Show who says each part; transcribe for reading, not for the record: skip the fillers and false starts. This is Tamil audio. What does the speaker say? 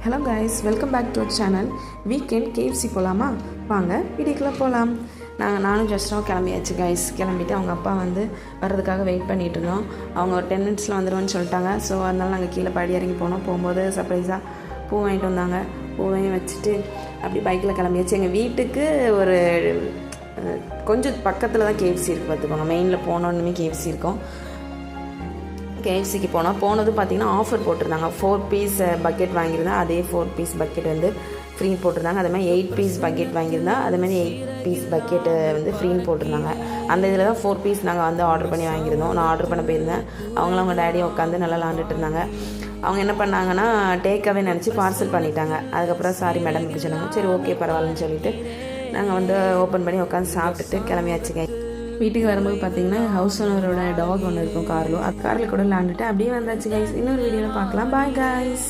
Speaker 1: Hello guys, welcome back to our channel. Weekend KFC போகலாமா? வாங்க வீடியோக்குள்ளே போகலாம். நானும் ஜஸ்ட்டாவும் கிளம்பியாச்சு கைஸ். கிளம்பிட்டு அவங்க அப்பா வந்து வர்றதுக்காக வெயிட் பண்ணிகிட்டு இருந்தோம். அவங்க ஒரு 10 மினிட்ஸில் வந்துடுவோன்னு சொல்லிட்டாங்க. ஸோ அதனால நாங்கள் கீழே படி இறங்கி போனோம். போகும்போது சர்ப்ரைஸாக பூ வாங்கிட்டு வந்தாங்க. பூவையும் வச்சுட்டு அப்படி பைக்கில் கிளம்பியாச்சு. எங்கள் வீட்டுக்கு ஒரு கொஞ்சம் பக்கத்தில் தான் கேஎஃப்சி இருக்குது பார்த்துக்கோங்க. மெயினில் போனோன்னுமே கேஎஃப்சி இருக்கும். கேஎஃப்சிக்கு போனது பார்த்திங்கன்னா ஆஃபர் போட்டிருந்தாங்க. 4 பீஸ் பக்கெட் வாங்கியிருந்தேன். அதே 4 பீஸ் பக்கெட் வந்து ஃப்ரீ போட்டிருந்தாங்க. அதேமாதிரி 8 பீஸ் பக்கெட் வாங்கியிருந்தா அதேமாதிரி 8 பீஸ் பக்கெட்டு வந்து ஃப்ரீன்னு போட்டிருந்தாங்க. அந்த இதில் தான் 4 பீஸ் நாங்கள் வந்து ஆர்டர் பண்ணி வாங்கியிருந்தோம். நான் ஆர்டர் பண்ண போயிருந்தேன். அவங்களும் அவங்க டேடியும் உட்காந்து நல்லா விளாண்டுட்டு இருந்தாங்க. அவங்க என்ன பண்ணாங்கன்னா டேக்காகவே நினச்சி பார்சல் பண்ணிட்டாங்க. அதுக்கப்புறம் சாரி மேடம் இப்படி சொன்னாங்க. சரி ஓகே பரவாயில்லன்னு சொல்லிவிட்டு நாங்கள் வந்து ஓப்பன் பண்ணி உட்காந்து சாப்பிட்டுட்டு கிளம்பியாச்சுங்க. வீட்டுக்கு வரும்போது பார்த்தீங்கன்னா ஹவுஸ் ஓனரோட டாக் ஒன்று இருக்கும் காரில் கூட விளாண்டுட்டு அப்படியே வந்தாச்சு கைஸ். இன்னொரு வீடியோவில் பார்க்கலாம். Bye guys.